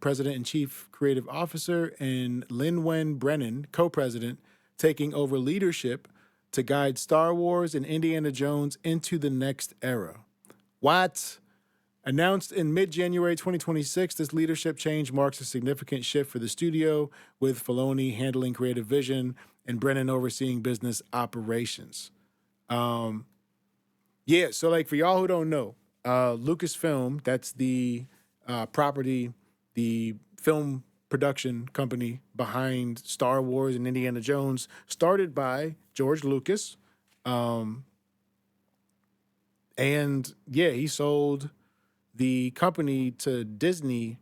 president and chief creative officer, and Lin-Wen Brennan, co-president, taking over leadership to guide Star Wars and Indiana Jones into the next era. What? Announced in mid-January 2026, this leadership change marks a significant shift for the studio, with Filoni handling creative vision and Brennan overseeing business operations. So like for y'all who don't know, Lucasfilm, that's the property, the film production company behind Star Wars and Indiana Jones, started by George Lucas. He sold the company to Disney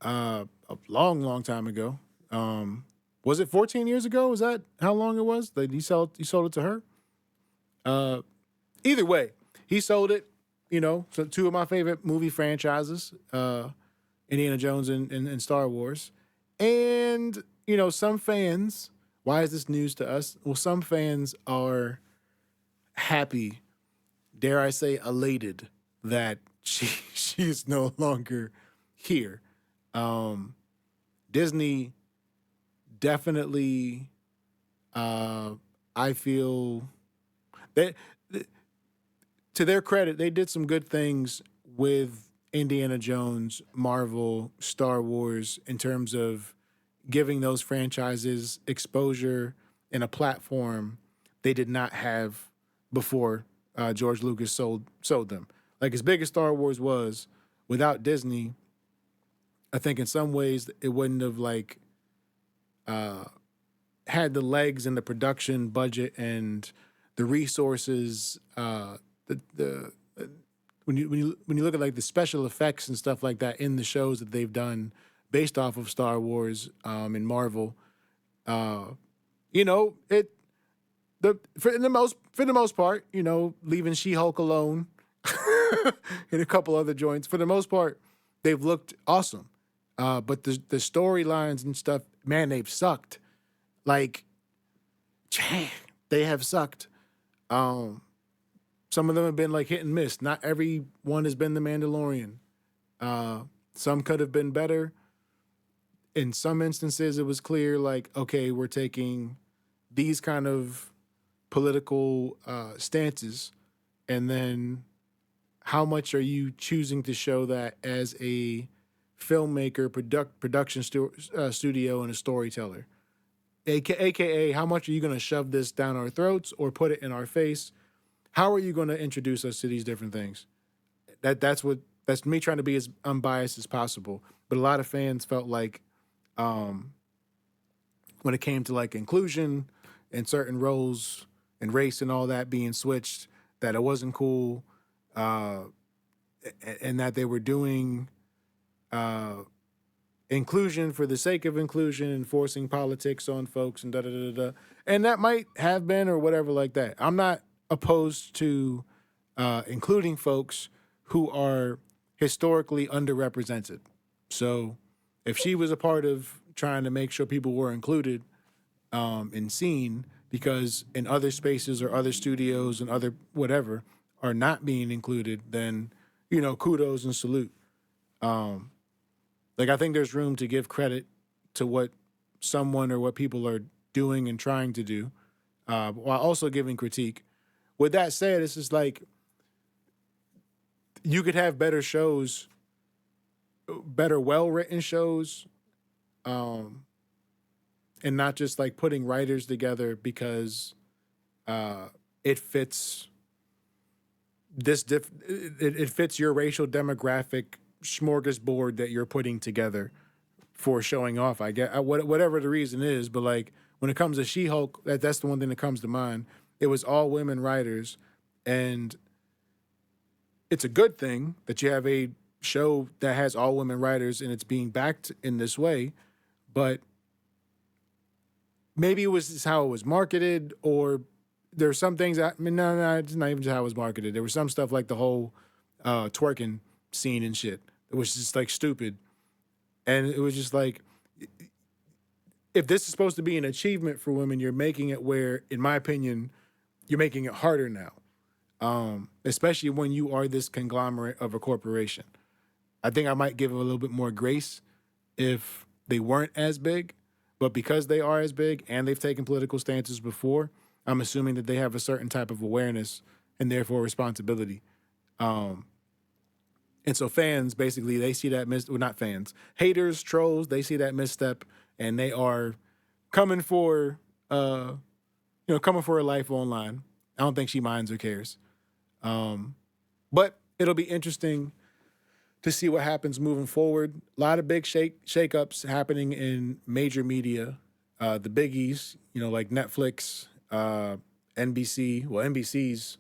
a long time ago. Was it 14 years ago? Is that how long it was? Like he sold it to her? Either way, he sold it, so two of my favorite movie franchises, Indiana Jones and Star Wars. And, some fans, why is this news to us? Well, some fans are happy, dare I say elated, that she's no longer here. Disney definitely, I feel that to their credit, they did some good things with Indiana Jones, Marvel, Star Wars, in terms of giving those franchises exposure and a platform they did not have before George Lucas sold them. Like, as big as Star Wars was, without Disney, I think in some ways it wouldn't have had the legs and the production budget and the resources. When you look at like the special effects and stuff like that in the shows that they've done based off of Star Wars and Marvel, for the most part, leaving She-Hulk alone. And a couple other joints. For the most part, they've looked awesome. But the storylines and stuff, man, they've sucked. Like, they have sucked. Some of them have been like hit and miss. Not every one has been The Mandalorian. Some could have been better. In some instances, it was clear, like, okay, we're taking these kind of political stances, and then how much are you choosing to show that as a filmmaker, production studio, and a storyteller? AKA, how much are you going to shove this down our throats or put it in our face? How are you going to introduce us to these different things? That's me trying to be as unbiased as possible. But a lot of fans felt like when it came to like inclusion and certain roles and race and all that being switched, that it wasn't cool, and that they were doing inclusion for the sake of inclusion and forcing politics on folks and da da da da. And that might have been or whatever like that. I'm not opposed to including folks who are historically underrepresented. So if she was a part of trying to make sure people were included and seen, because in other spaces or other studios and other whatever are not being included, then, you know, kudos and salute. Like, I think there's room to give credit to what someone or what people are doing and trying to do, while also giving critique. With that said, it's just like, you could have better shows, better well-written shows, and not just like putting writers together because it fits it fits your racial demographic smorgasbord that you're putting together for showing off. I get whatever the reason is, but like when it comes to She-Hulk, that's the one thing that comes to mind. It was all women writers, and it's a good thing that you have a show that has all women writers and it's being backed in this way, but maybe it was just how it was marketed, or there were some things that, I mean, no, it's not even just how it was marketed. There was some stuff like the whole twerking scene and shit. It was just like stupid. And it was just like, if this is supposed to be an achievement for women, you're making it where, in my opinion, you're making it harder now. Especially when you are this conglomerate of a corporation. I think I might give it a little bit more grace if they weren't as big, but because they are as big and they've taken political stances before, I'm assuming that they have a certain type of awareness and therefore responsibility. And so fans, basically, they see that not fans, haters, trolls, they see that misstep and they are coming for, coming for her life online. I don't think she minds or cares. But it'll be interesting to see what happens moving forward. A lot of big shakeups happening in major media. The biggies, like Netflix, NBC. Well, NBC's,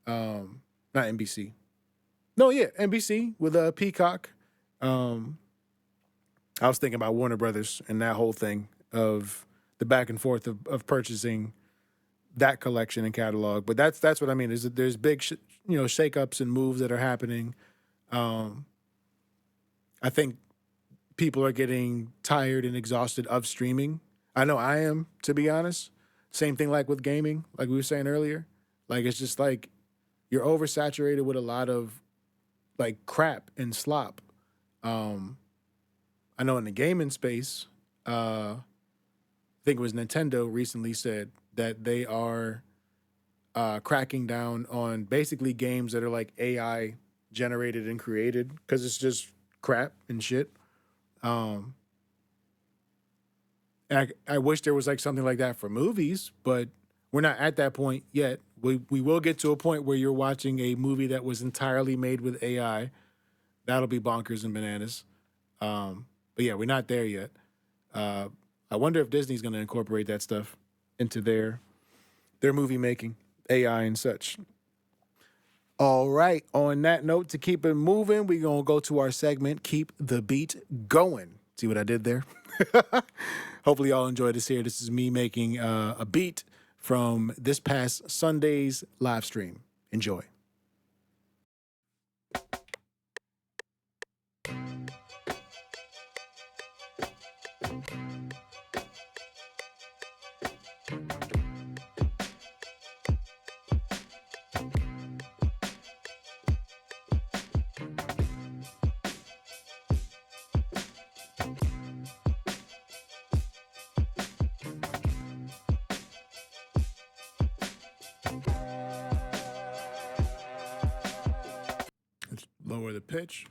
not NBC. No, yeah, NBC with Peacock. I was thinking about Warner Brothers and that whole thing of the back and forth of purchasing that collection and catalog. But that's what I mean. Is that there's big, shakeups and moves that are happening. I think people are getting tired and exhausted of streaming. I know I am, to be honest. Same thing like with gaming, like we were saying earlier. Like, it's just like you're oversaturated with a lot of like crap and slop. I know in the gaming space, I think it was Nintendo recently said that they are cracking down on basically games that are like AI generated and created because it's just crap and shit. And I wish there was like something like that for movies, but we're not at that point yet. We will get to a point where you're watching a movie that was entirely made with AI. That'll be bonkers and bananas. But yeah, we're not there yet. I wonder if Disney's going to incorporate that stuff into their movie making, AI and such. All right. On that note, to keep it moving, we're going to go to our segment, Keep the Beat Going. See what I did there? Hopefully y'all enjoyed this here. This is me making a beat from this past Sunday's live stream. Enjoy. lower the pitch.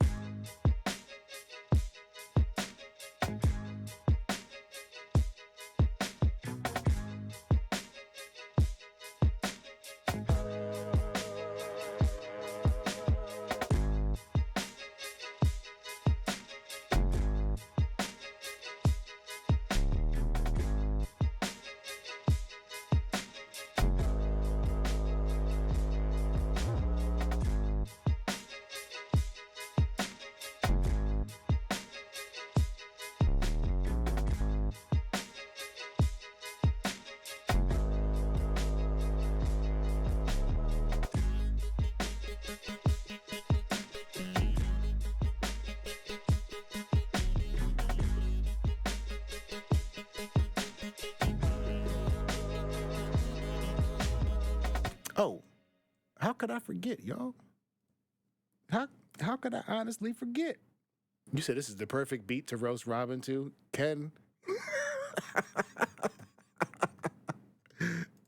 Oh, how could I forget, y'all? How could I honestly forget? You said this is the perfect beat to roast Robin to, Ken.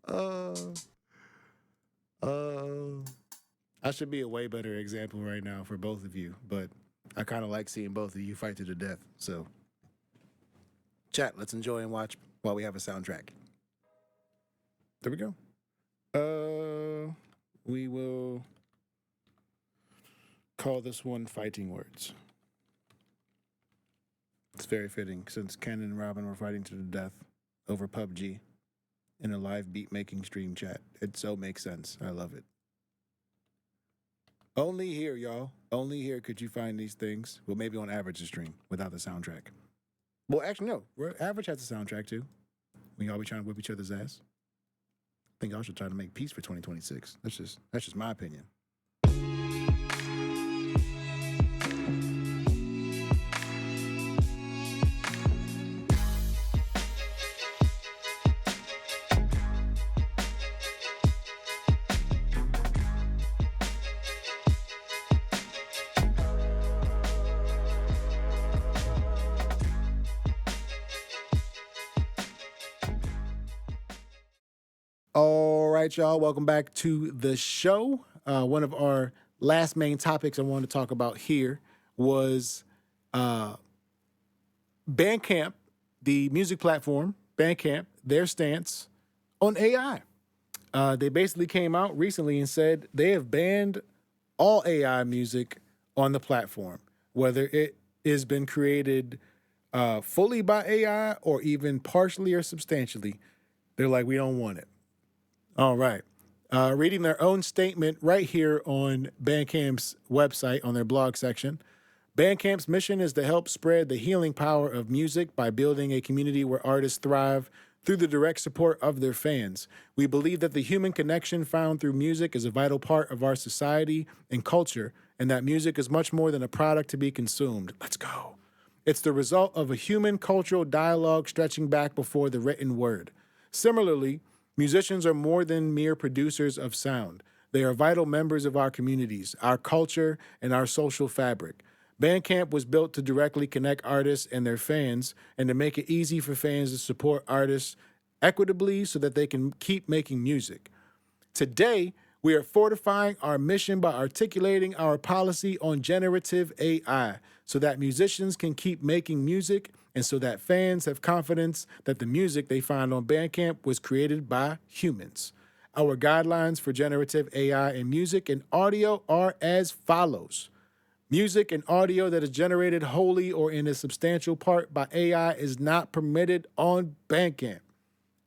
uh, uh, I should be a way better example right now for both of you, but I kind of like seeing both of you fight to the death. So, chat, let's enjoy and watch while we have a soundtrack. There we go. We will call this one Fighting Words. It's very fitting since Ken and Robin were fighting to the death over PUBG in a live beat making stream chat. It so makes sense. I love it. Only here, y'all. Only here could you find these things. Well, maybe on Average's stream without the soundtrack. Well, actually, no. Average has a soundtrack too. When y'all be trying to whip each other's ass. I think y'all should try to make peace for 2026. That's just my opinion. All right, y'all. Welcome back to the show. One of our last main topics I wanted to talk about here was Bandcamp, the music platform, Bandcamp, their stance on AI. They basically came out recently and said they have banned all AI music on the platform, whether it has been created fully by AI or even partially or substantially. They're like, we don't want it. All right. Reading their own statement right here on Bandcamp's website on their blog section. Bandcamp's mission is to help spread the healing power of music by building a community where artists thrive through the direct support of their fans. We believe that the human connection found through music is a vital part of our society and culture, and that music is much more than a product to be consumed. Let's go. It's the result of a human cultural dialogue stretching back before the written word. Similarly, musicians are more than mere producers of sound. They are vital members of our communities, our culture, and our social fabric. Bandcamp was built to directly connect artists and their fans and to make it easy for fans to support artists equitably so that they can keep making music. Today, we are fortifying our mission by articulating our policy on generative AI so that musicians can keep making music and so that fans have confidence that the music they find on Bandcamp was created by humans. Our guidelines for generative AI in music and audio are as follows. Music and audio that is generated wholly or in a substantial part by AI is not permitted on Bandcamp.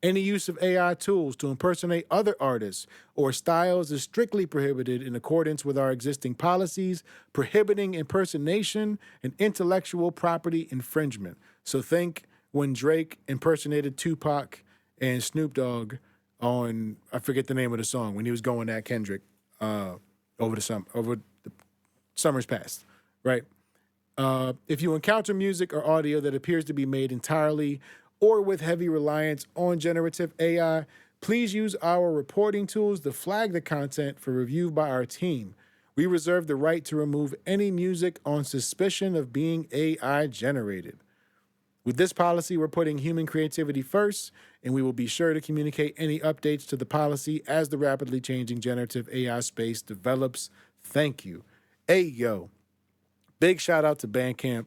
Any use of AI tools to impersonate other artists or styles is strictly prohibited in accordance with our existing policies, prohibiting impersonation and intellectual property infringement. So think when Drake impersonated Tupac and Snoop Dogg on, I forget the name of the song, when he was going at Kendrick over the summers past, right? If you encounter music or audio that appears to be made entirely or with heavy reliance on generative AI, please use our reporting tools to flag the content for review by our team. We reserve the right to remove any music on suspicion of being AI generated. With this policy, we're putting human creativity first, and we will be sure to communicate any updates to the policy as the rapidly changing generative AI space develops. Thank you. Hey, yo. big shout out to Bandcamp.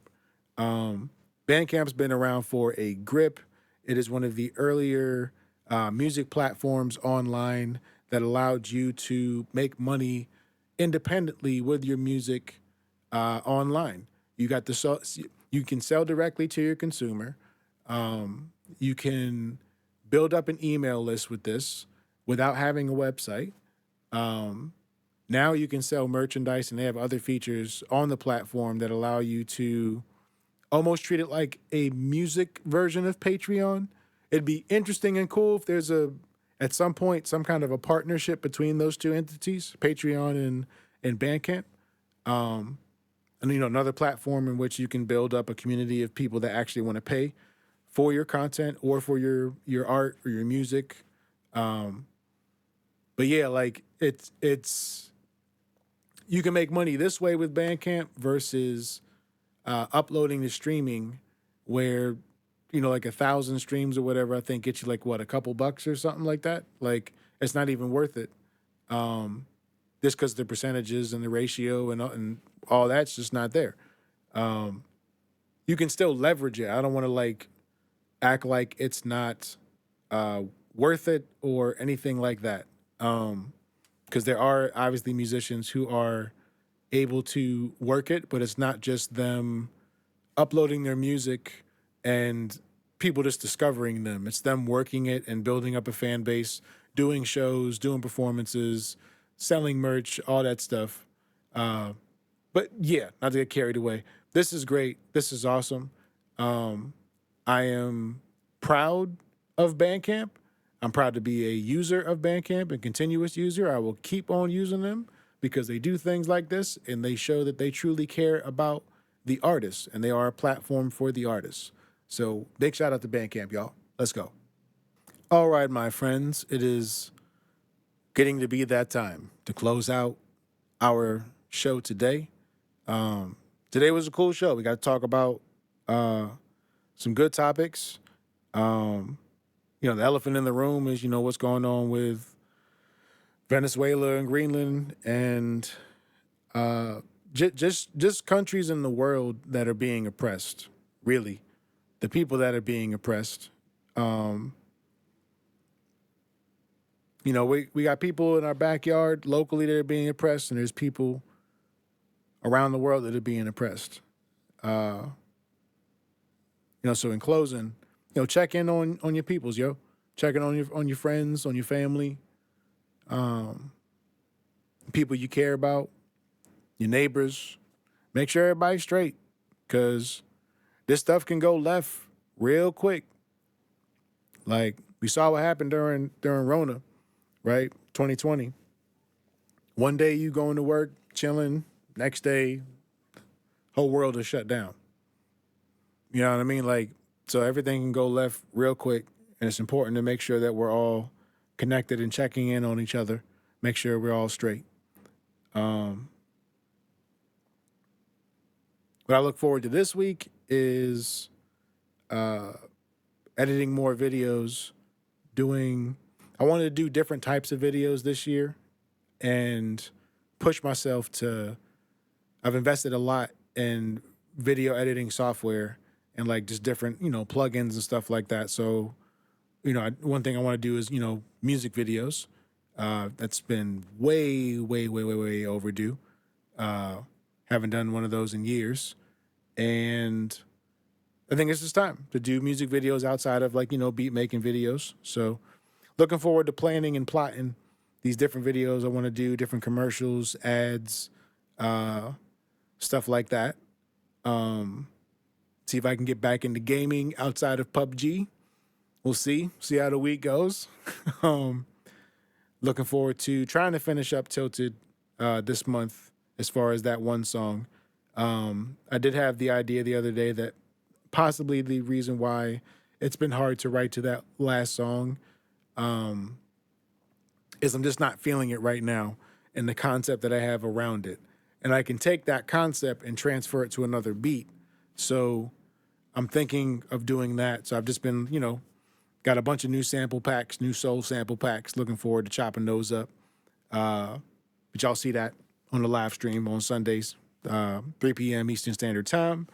Bandcamp's been around for a grip. It is one of the earlier music platforms online that allowed you to make money independently with your music online. You got you can sell directly to your consumer. You can build up an email list with this without having a website. Now you can sell merchandise, and they have other features on the platform that allow you to almost treat it like a music version of Patreon. It'd be interesting and cool if there's at some point, some kind of a partnership between those two entities, Patreon and Bandcamp. And, another platform in which you can build up a community of people that actually want to pay for your content or for your art or your music. But yeah, like it's you can make money this way with Bandcamp versus uploading to streaming, where like 1,000 streams or whatever, I think gets you like what, a couple bucks or something like that. Like it's not even worth it, just because the percentages and the ratio and all that's just not there. You can still leverage it. I don't want to like act like it's not worth it or anything like that. Because there are obviously musicians who are able to work it, but it's not just them uploading their music and people just discovering them. It's them working it and building up a fan base, doing shows, doing performances, selling merch, all that stuff. But yeah, not to get carried away. This is great. This is awesome. I am proud of Bandcamp. I'm proud to be a user of Bandcamp and continuous user. I will keep on using them because they do things like this and they show that they truly care about the artists and they are a platform for the artists. So big shout out to Bandcamp, y'all. Let's go. All right, my friends, it is getting to be that time to close out our show today. Today was a cool show. We got to talk about some good topics. The elephant in the room is, what's going on with Venezuela and Greenland and just countries in the world that are being oppressed, really. The people that are being oppressed. We got people in our backyard locally that are being oppressed, and there's people around the world that are being oppressed. So in closing, check in on your peoples, yo. Check in on your friends, on your family, people you care about, your neighbors. Make sure everybody's straight, because this stuff can go left real quick. Like we saw what happened during Rona, right? 2020. One day you going to work, chilling. Next day, whole world is shut down. You know what I mean? Like, so everything can go left real quick, and it's important to make sure that we're all connected and checking in on each other. Make sure we're all straight. What I look forward to this week is editing more videos, I wanted to do different types of videos this year and push myself I've invested a lot in video editing software and like just different, plugins and stuff like that. So, one thing I want to do is, music videos. That's been way, way, way, way, way overdue. Haven't done one of those in years. And I think it's just time to do music videos outside of beat making videos. So looking forward to planning and plotting these different videos I want to do, different commercials, ads, stuff like that. See if I can get back into gaming outside of PUBG. We'll see how the week goes. Looking forward to trying to finish up Tilted this month as far as that one song. I did have the idea the other day that possibly the reason why it's been hard to write to that last song is I'm just not feeling it right now and the concept that I have around it. And I can take that concept and transfer it to another beat. So I'm thinking of doing that. So I've just been, got a bunch of new sample packs, new soul sample packs. Looking forward to chopping those up. But y'all see that on the live stream on Sundays. 3 p.m. Eastern Standard Time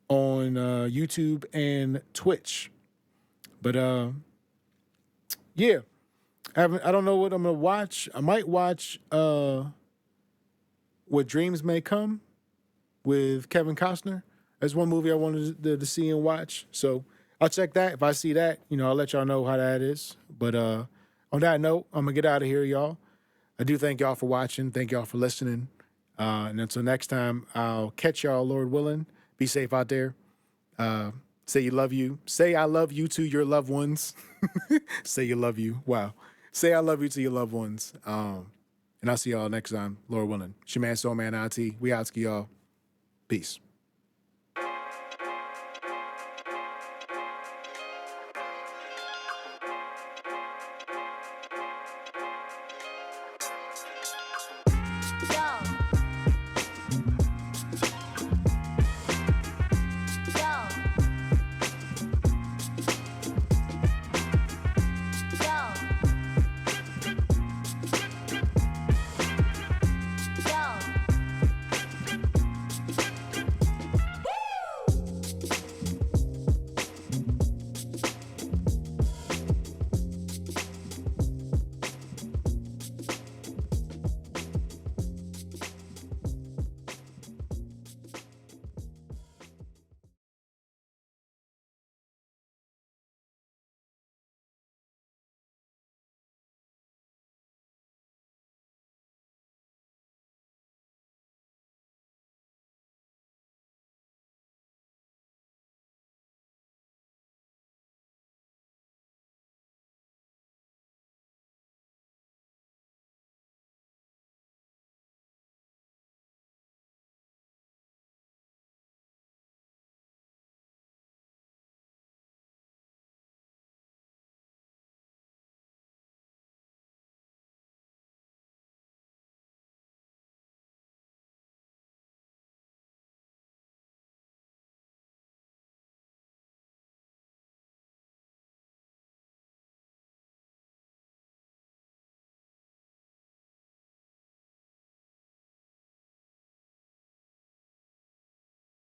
on YouTube and Twitch. But yeah, I don't know what I'm gonna watch. I might watch What Dreams May Come with Kevin Costner. That's one movie I wanted to see and watch. So I'll check that. If I see that, I'll let y'all know how that is. But on that note, I'm gonna get out of here, y'all. I do thank y'all for watching. Thank y'all for listening. And until next time, I'll catch y'all, Lord willing. Be safe out there. Say you love you. Say I love you to your loved ones. Say you love you. Wow. Say I love you to your loved ones. And I'll see y'all next time, Lord willing. It's your man, SoulMan IT. We out to y'all. Peace.